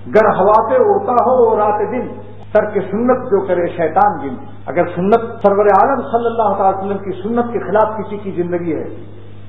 گر ہوا پہ اڑتا ہو رات دن، ترک سنت جو کرے شیطان جن۔ اگر سنت سرور عالم صلی اللہ تعالی وسلم کی سنت کے خلاف کسی کی زندگی ہے،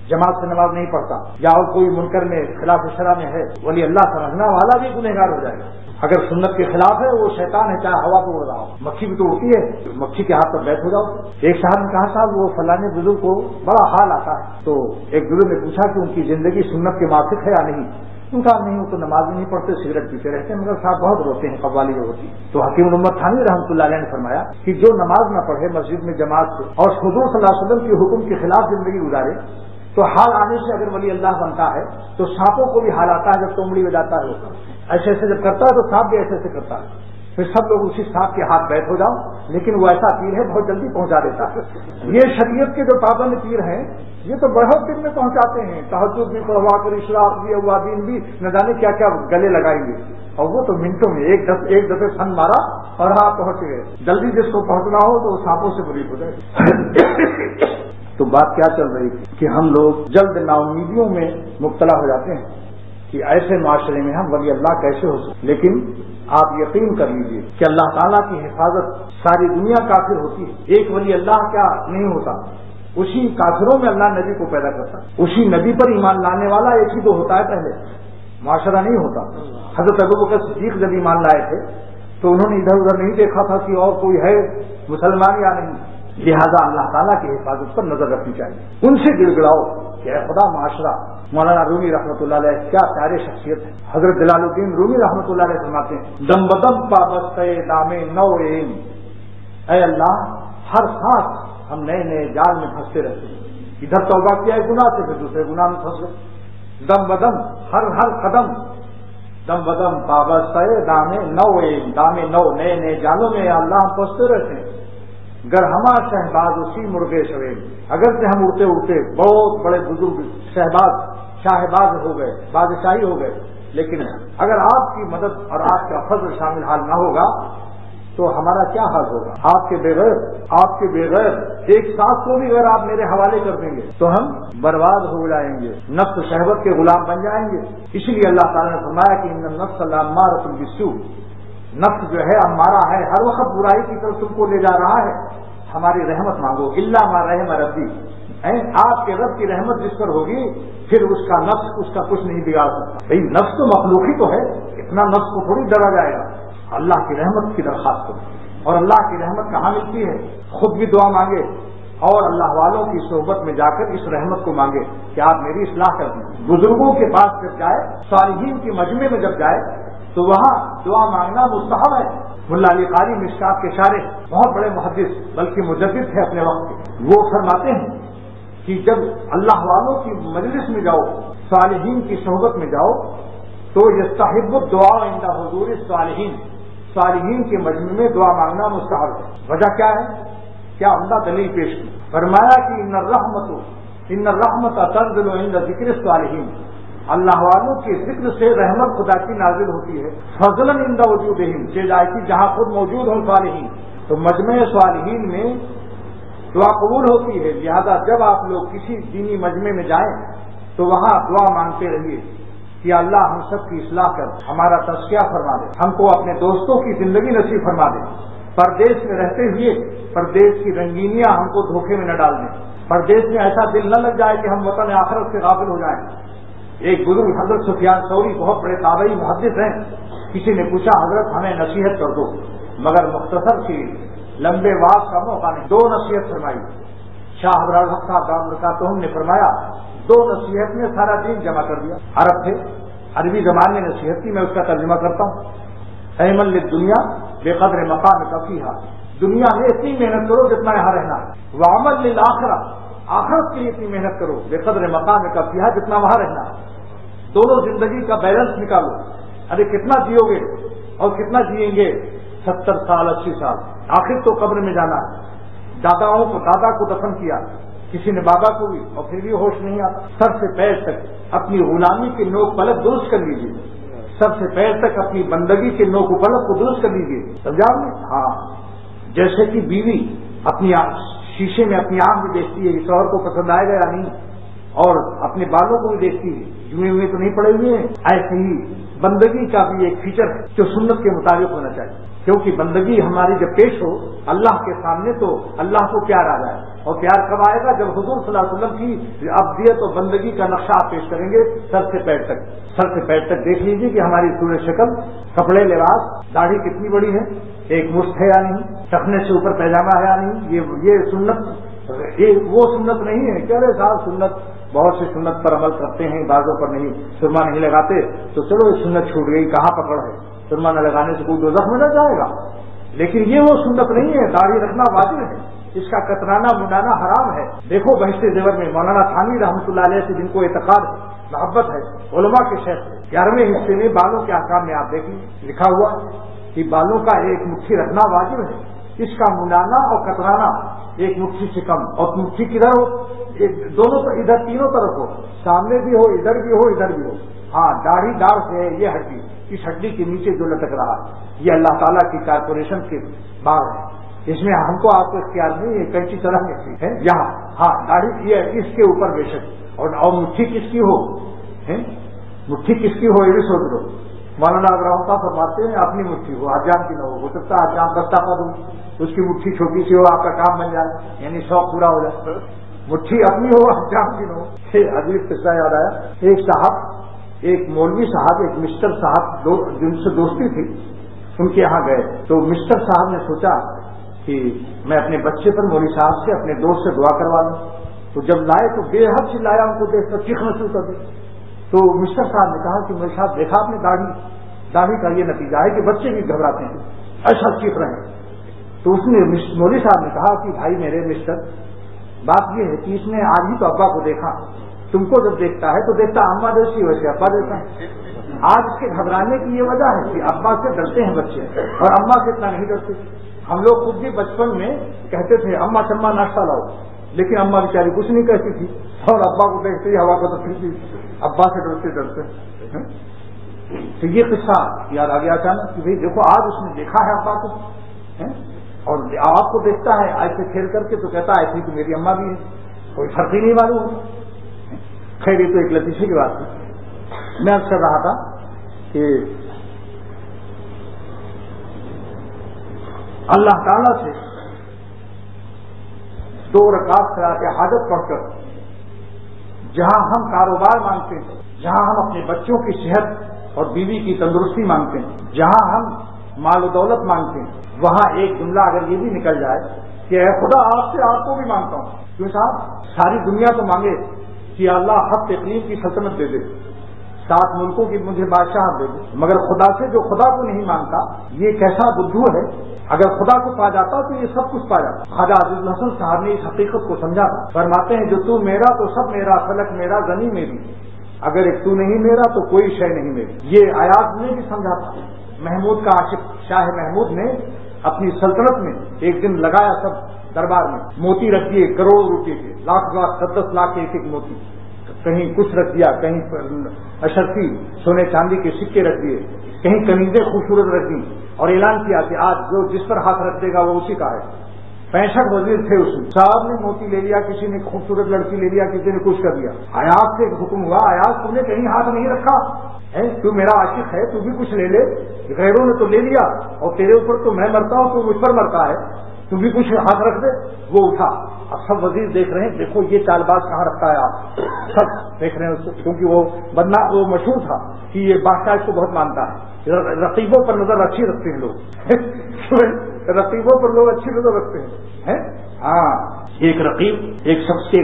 جماعت سے نماز نہیں پڑھتا یا اور کوئی منکر میں خلاف شرع میں ہے، ولی اللہ سمجھنا والا بھی گنہگار ہو جائے گا۔ اگر سنت کے خلاف ہے وہ شیطان ہے، چاہے ہوا پہ اڑ رہا ہو، مکھی بھی تو اڑتی ہے، مکھی کے ہاتھ پر بیٹھ ہو جاؤ۔ ایک صاحب نے کہا صاحب وہ فلانے بزرگ کو بڑا حال آتا ہے، تو ایک بزرگ نے پوچھا کہ ان کی زندگی سنت کے موافق ہے یا نہیں؟ ان کا نہیں، وہ تو نماز بھی نہیں پڑھتے، سگریٹ پیتے رہتے ہیں، مگر صاحب بہت روتے ہیں قوالی جو ہوتی ہے۔ تو حکیم الامت تھانوی رحمۃ اللہ علیہ نے فرمایا کہ جو نماز نہ پڑھے مسجد میں جماعت سے اور حضور صلی اللہ علیہ وسلم کے حکم کے خلاف زندگی گزارے، تو حال آنے سے اگر ولی اللہ بنتا ہے تو سانپوں کو بھی حال آتا ہے جب تومڑی بجاتا ہے، ایسے ایسے جب کرتا ہے تو سانپ بھی ایسے ایسے کرتا ہے، پھر سب لوگ اسی سانپ کے ہاتھ بیٹھ ہو جاؤ، لیکن وہ ایسا پیر ہے بہت جلدی پہنچا دیتا ہے۔ یہ شریعت کے جو پابند پیر ہیں یہ تو بہت دن میں پہنچاتے ہیں، تہجد بھی پڑھوا کر اشراق بھی اوابین بھی نہ جانے کیا کیا گلے لگائیں گے، اور وہ تو منٹوں میں ایک دفعے سن مارا اور آپ پہنچ گئے۔ جلدی جس کو پہنچنا ہو تو وہ سانپوں سے بری ہو جائے۔ تو بات کیا چل رہی تھی کہ ہم لوگ جلد نا امیدیوں میں مبتلا ہو جاتے ہیں کہ ایسے معاشرے میں ہم ولی اللہ کیسے ہو سکتے، لیکن آپ یقین کر لیجئے کہ اللہ تعالیٰ کی حفاظت ساری دنیا کافر ہوتی ہے، ایک ولی اللہ کیا نہیں ہوتا، اسی کافروں میں اللہ نبی کو پیدا کرتا ہے، اسی نبی پر ایمان لانے والا ایک ہی تو ہوتا ہے، پہلے معاشرہ نہیں ہوتا۔ حضرت ابوبکر صدیق جب ایمان لائے تھے تو انہوں نے ادھر ادھر نہیں دیکھا تھا کہ اور کوئی ہے مسلمان یا نہیں، لہذا اللہ تعالیٰ کی حفاظت پر نظر رکھنی چاہیے، ان سے گڑ گڑاؤ کہ اے خدا معاشرہ۔ مولانا رومی رحمۃ اللہ علیہ کیا پیارے شخصیت ہے، حضرت جلال الدین رومی رحمۃ اللہ علیہ فرماتے ہیں دم بدم پابستہ دام نو ایم، اے اللہ ہر سانس ہم نئے نئے جال میں پھنستے رہتے ہیں، ادھر توبہ کیا ہے گناہ سے، پھر دوسرے گناہ میں پھنس گئے، دم بدم ہر قدم، دم بدم پابستہ دام نو ایم، دام نو نئے نئے جالوں میں اللہ ہم پھنستے رہتے ہیں۔ گر ہما شہباز اسی مرغے شویل، اگر سے ہم اڑتے اڑتے بہت بڑے بزرگ شہباز شاہباز ہو گئے، بادشاہی ہو گئے، لیکن اگر آپ کی مدد اور آپ کا فضل شامل حال نہ ہوگا تو ہمارا کیا حال ہوگا؟ آپ کے بغیر ایک سانس کو بھی اگر آپ میرے حوالے کر دیں گے تو ہم برباد ہو جائیں گے، نفس شہوت کے غلام بن جائیں گے۔ اس لیے اللہ تعالیٰ نے فرمایا کہ ان النفس لامارۃ بالسوء، نفس جو ہے ہمارا ہے ہر وقت برائی کی طرف تم کو لے جا رہا ہے، ہماری رحمت مانگو، الا ما رحم ربی، آپ کے رب کی رحمت جس پر ہوگی پھر اس کا نفس اس کا کچھ نہیں بگاڑ سکتا۔ بھائی نفس تو مخلوقی تو ہے، اتنا نفس کو تھوڑی ڈرا جائے گا۔ اللہ کی رحمت کی درخواست کرو، اور اللہ کی رحمت کہاں ملتی ہے؟ خود بھی دعا مانگے اور اللہ والوں کی صحبت میں جا کر اس رحمت کو مانگے کہ آپ میری اصلاح کر دیں۔ بزرگوں کے پاس جب جائے، صالحین کے مجمع میں جب جائے تو وہاں دعا مانگنا مستحب ہے۔ ملا علی قاری مشکات کے شارح بہت بڑے محدث بلکہ مجدد تھے اپنے وقت کے، وہ فرماتے ہیں کہ جب اللہ والوں کی مجلس میں جاؤ، صالحین کی صحبت میں جاؤ تو یستحب الدعاء عند حضور الصالحین، صالحین کے مجمع میں دعا مانگنا مستحب ہے۔ وجہ کیا ہے؟ کیا عمدہ دلیل پیش کی، فرمایا کہ ان الرحمت تنزل عند ذکر الصالحین، اللہ والوں کے ذکر سے رحمت خدا کی نازل ہوتی ہے، فضلا عند وجودہم، جہاں خود موجود ہوں صالحین، تو مجمع صالحین میں دعا قبول ہوتی ہے۔ لہذا جب آپ لوگ کسی دینی مجمع میں جائیں تو وہاں دعا مانگتے رہیے کہ اللہ ہم سب کی اصلاح کر، ہمارا تزکیہ فرما دے، ہم کو اپنے دوستوں کی زندگی نصیب فرما دے، پردیس میں رہتے ہوئے پردیس کی رنگینیاں ہم کو دھوکے میں نہ ڈال دیں، پردیس میں ایسا دل نہ لگ جائے کہ ہم وطن آخرت سے غافل ہو جائیں۔ ایک بزرگ حضرت سفیان ثوری بہت بڑے تابعی محدث ہیں، کسی نے پوچھا حضرت ہمیں نصیحت کر دو، مگر مختصر سی لمبے واس کا موقع نہیں، دو نصیحت فرمائی۔ شاہ ابرار حق صاحب دام برکاتہم نے فرمایا دو نصیحت میں سارا دین جمع کر دیا۔ عرب تھے، عربی زبان میں نصیحت کی، میں اس کا ترجمہ کرتا ہوں۔ ایمن للدنیا بے قدر مقام کفیہا، دنیا میں اتنی محنت کرو جتنا یہاں رہنا ہے، وعمل للآخرہ، آخرت کے لیے اتنی محنت کرو بے قدر مقام کفیہا، جتنا وہاں رہنا ہے۔ دونوں زندگی کا بیلنس نکالو، ارے کتنا جیو گے اور کتنا جیئیں گے، 70 سال 80 سال، آخر تو قبر میں جانا ہے۔ دادا کو دفن کیا، کسی نے بابا کو بھی، اور پھر بھی ہوش نہیں آتا۔ سر سے پیر تک اپنی غلامی کے نوک پلک درست کر لیجیے، سر سے پیر تک اپنی بندگی کے نوک پلک کو درست کر لیجیے، سمجھا آپ نے؟ ہاں، جیسے کہ بیوی اپنی شیشے میں اپنی آنکھ بھی دیکھتی ہے، شوہر کو پسند آئے گا یا نہیں، اور اپنے بالوں کو بھی دیکھتی ہے، جوئے ہوئے تو نہیں پڑے ہوئے ہیں. ایسے ہی بندگی کا بھی ایک فیچر ہے جو سنت کے مطابق ہونا چاہیے، کیونکہ بندگی ہماری جب پیش ہو اللہ کے سامنے تو اللہ کو پیار آ جائے. اور پیار کب آئے گا؟ جب حضور صلی اللہ علیہ وسلم کی ابدیت اور بندگی کا نقشہ آپ پیش کریں گے سر سے پیر تک. سر سے پیر تک دیکھ لیجیے کہ ہماری صورت شکل، کپڑے، لباس، داڑھی کتنی بڑی ہے، ایک مشت ہے یا نہیں، ٹخنے سے اوپر پیجامہ ہے یا نہیں. یہ سنت، یہ وہ سنت نہیں ہے کہ ارے صاحب سنت بہت سی سنت پر عمل کرتے ہیں، بعضوں پر نہیں، سرما نہیں لگاتے تو چلو یہ سنت چھوٹ گئی، کہاں پکڑ ہے، سرما نہ لگانے سے کوئی دوزخ میں نہ جائے گا. لیکن یہ وہ سنت نہیں ہے. داڑھی رکھنا واجب ہے، اس کا کترانا منانا حرام ہے. دیکھو بہشت زیور میں مولانا تھانوی رحمۃ اللہ علیہ سے جن کو اعتقاد محبت ہے، علماء کے شیخ 11ویں حصے میں بالوں کے احکام میں آپ دیکھیں لکھا ہوا کہ بالوں کا ایک مٹھی رکھنا واجب ہے، اس کا منانا اور کترانا ایک مٹھی سے کم، اور مٹھی کدھر ہو، دونوں ادھر تینوں طرف ہو، سامنے بھی ہو، ادھر بھی ہو، ادھر بھی ہو. ہاں داڑھی داڑھ سے ہے یہ ہڈی، اس ہڈی کے نیچے جو لٹک رہا ہے یہ اللہ تعالیٰ کی کارپوریشن کے باغ ہے، اس میں ہم کو آپ کو اختیار نہیں ہے، کینچی چلانے کی ہے یہاں. ہاں داڑھی یہ اس کے اوپر بے شک، اور مٹھی کس کی ہو، مٹھی کس کی ہو یہ بھی سوچ لو. مولانا رحمۃ فرماتے ہیں اپنی مٹھی ہو، حجام کی نہ ہو سکتا ہے حجام بستہ پا دوں اس کی مٹھی چھوٹی سی ہو، آپ کا کام بن جائے، یعنی شوق پورا ہو جائے. مٹھی اپنی ہو حجام کی نہ ہو. عجیب قصہ یاد آیا، ایک صاحب، ایک مولوی صاحب، ایک مسٹر صاحب جن سے دوستی تھی، ان کے یہاں گئے تو مسٹر صاحب نے سوچا کہ میں اپنے بچے پر مولوی صاحب سے اپنے دوست سے دعا کروا لوں. تو جب لائے تو بے حد چلایا، ان کو دیکھ کر چیخنا شروع کر دی. تو مسٹر صاحب نے کہا کہ مولوی صاحب دیکھا آپ نے داڑھی کا یہ نتیجہ ہے کہ بچے بھی گھبراتے ہیں، ایسا چیخ رہے ہیں. تو اس نے مولوی صاحب نے کہا کہ بھائی میرے مسٹر، بات یہ ہے کہ اس نے آج ہی تو ابا کو دیکھا، تم کو جب دیکھتا ہے تو دیکھتا اماں جیسی ویسے ابا دیکھتا ہے. آج اس کے گھبرانے کی یہ وجہ ہے کہ ابا سے ڈرتے ہیں بچے اور اماں سے اتنا نہیں ڈرتے. ہم لوگ خود بھی بچپن میں کہتے تھے اماں چما ناشتہ لاؤ، لیکن اماں بیچاری کچھ نہیں کہتی تھی، اور ابا کو دیکھتے ہی ہوا کو تو پھر بھی ابا سے ڈرتے. تو یہ قصہ یاد آ گیا اچانک کہ بھائی دیکھو آج اس نے دیکھا ہے ابا کو، اور آپ کو دیکھتا ہے ایسے کھیل کر کے تو کہتا ہے ایسی تو میری اماں بھی ہے، کوئی فرق ہی نہیں معلوم ہوتا. خیر یہ تو ایک لطیفے کی بات تھی. میں کر رہا تھا کہ اللہ تعالیٰ سے 2 رکعت صلاۃ حاجت پڑھ کر جہاں ہم کاروبار مانگتے ہیں، جہاں ہم اپنے بچوں کی صحت اور بیوی کی تندرستی مانگتے ہیں، جہاں ہم مال و دولت مانگتے ہیں، وہاں ایک جملہ اگر یہ بھی نکل جائے کہ اے خدا آپ سے آپ کو بھی مانگتا ہوں. کیوں صاحب ساری دنیا تو مانگے کہ اللہ حق اقلیم کی سلطنت دے دے، 7 ملکوں کی مجھے بادشاہ دے دے، مگر خدا سے جو خدا کو نہیں مانگتا یہ کیسا بدھو ہے. اگر خدا کو پا جاتا تو یہ سب کچھ پا جاتا. خواجہ عزیز الحسن صاحب نے اس حقیقت کو سمجھا تھا. فرماتے ہیں جو تو میرا تو سب میرا، فلک میرا زمین میری، اگر ایک تو نہیں میرا تو کوئی شے نہیں میری. یہ آیات نے بھی سمجھا تھا. محمود کا عاشق شاہ محمود نے اپنی سلطنت میں ایک دن لگایا سب دربار میں، موتی رکھ دیے کروڑوں روپے کے، لاکھ 10 لاکھ کے ایک موتی، کہیں کچھ رکھ دیا، کہیں اشرفی سونے چاندی کے سکے رکھ دیے، کہیں کنیزیں خوبصورت رکھ دی، اور اعلان کیا کہ آج جو جس پر ہاتھ رکھ دے گا وہ اسی کا ہے. 65 وزیر تھے اس میں، صاحب نے موتی لے لیا، کسی نے خوبصورت لڑکی لے لیا، کسی نے کچھ کر دیا. آیات سے حکم ہوا، آیات تم نے کہیں ہاتھ نہیں رکھا ہے، تو میرا عاشق ہے، تو بھی کچھ لے لے. غیروں نے تو لے لیا، اور تیرے اوپر تو میں مرتا ہوں، تو مجھ پر مرتا ہے، تو بھی کچھ ہاتھ رکھ دے. وہ اٹھا. اب سب وزیر دیکھ رہے ہیں، دیکھو یہ چال باز کہاں رکھتا ہے آپ، سب دیکھ رہے ہیں اس کو، کیونکہ وہ مشہور تھا کہ یہ بادشاہ اس کو بہت مانتا ہے. رقیبوں پر نظر اچھی رکھتے ہیں لوگ رقیبوں پر لوگ اچھی نظر رکھتے ہیں. ہاں ایک رقیب، ایک شخص کے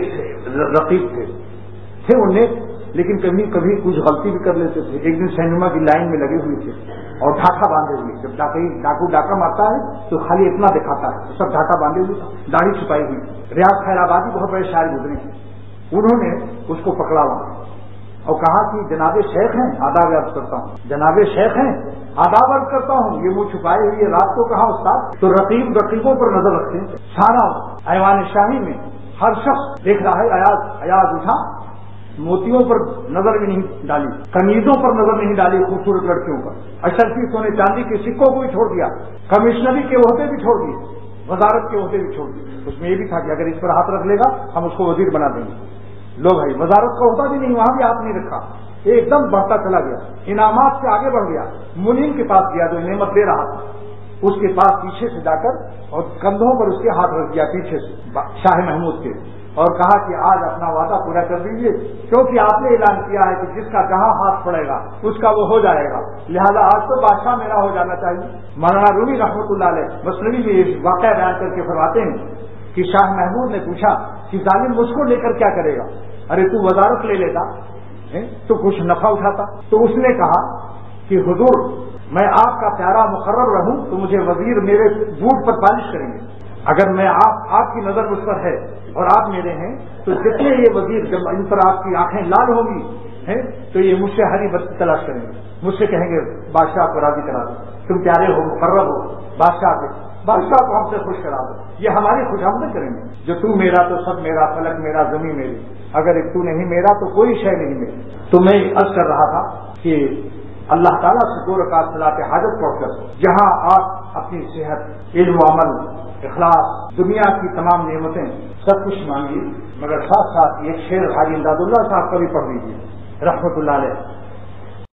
رقیب تھے انہیں، لیکن کبھی کبھی کچھ غلطی بھی کر لیتے تھے. ایک دن سینما کی لائن میں لگے ہوئے تھے اور ڈھاکہ باندھے ہوئے. جب ڈاکو ڈاکہ مارتا ہے تو خالی اتنا دکھاتا ہے، سب ڈھاکہ باندھے ہوئے، داڑھی چھپائی ہوئی. ریاض خیر آبادی بہت بڑے شاعر گزرے تھے، انہوں نے اس کو پکڑا وہاں اور کہا کہ جناب شیخ ہیں، آداب عرض کرتا ہوں، جناب شیخ ہیں، آداب عرض کرتا ہوں. یہ منہ چھپائے ہوئی ہے، رات کو کہا استاد. تو رقیبوں پر نظر رکھتے ہیں. سارا ایوان شاہی میں ہر شخص دیکھ رہا ہے. ایاز اٹھا، موتیوں پر نظر بھی نہیں ڈالی، قمیضوں پر نظر نہیں ڈالی، خوبصورت لڑکیوں پر، اشرفی سونے چاندی کے سکوں کو بھی چھوڑ دیا، کمشنری کے عہدے بھی چھوڑ دیے، وزارت کے عہدے بھی چھوڑ دیے. اس میں یہ بھی تھا کہ اگر اس پر ہاتھ رکھ لے گا ہم اس کو وزیر بنا دیں گے. لو بھائی وزارت کا ہوتا بھی نہیں، وہاں بھی ہاتھ نہیں رکھا، ایک دم بڑھتا چلا گیا، انعامات سے آگے بڑھ گیا، منیم کے پاس گیا جو نعمت دے رہا تھا، اس کے پاس پیچھے سے جا کر اور کندھوں پر اس کے ہاتھ رکھ دیا پیچھے سے شاہ محمود کے، اور کہا کہ آج اپنا وعدہ پورا کر دیجیے، کیونکہ آپ نے اعلان کیا ہے کہ جس کا جہاں ہاتھ پڑے گا اس کا وہ ہو جائے گا، لہذا آج تو بادشاہ میرا ہو جانا چاہیے۔ مولانا رومی رحمۃ اللہ علیہ مثنوی میں یہ واقعہ بیان کر کے فرماتے ہیں کہ شاہ محمود نے پوچھا کہ ظالم مجھ کو لے کر کیا کرے گا؟ ارے تو وزارت لے لیتا تو کچھ نفع اٹھاتا۔ تو اس نے کہا کہ حضور میں آپ کا پیارا مقرر رہوں تو مجھے وزیر میرے بوٹ پر پالش کریں گے، اگر میں آپ کی نظر مجھ پر ہے اور آپ میرے ہیں تو جتنے یہ وزیر جب ان پر آپ کی آنکھیں لال ہوں گی تو یہ مجھ سے ہری بستی تلاش کریں گے، مجھ سے کہیں گے بادشاہ کو راضی کرا دو، تم پیارے ہو مقرر ہو بادشاہ کو ہم سے خوش کرا دو، یہ ہماری خوشامدد کریں گے، جو تو میرا تو سب میرا، فلک میرا زمین میری، اگر ایک تو نہیں میرا تو کوئی شے نہیں میری۔ تو میں عرض کر رہا تھا کہ اللہ تعالیٰ سے 2 رکعت صلاۃ حاجت پڑھ کر جہاں آپ اپنی صحت، علم و عمل، اخلاص، دنیا کی تمام نعمتیں سب کچھ مانگیے، مگر ساتھ ساتھ یہ شعر حاجی امداد اللہ صاحب کا بھی پڑھ لیجیے رحمۃ اللہ علیہ۔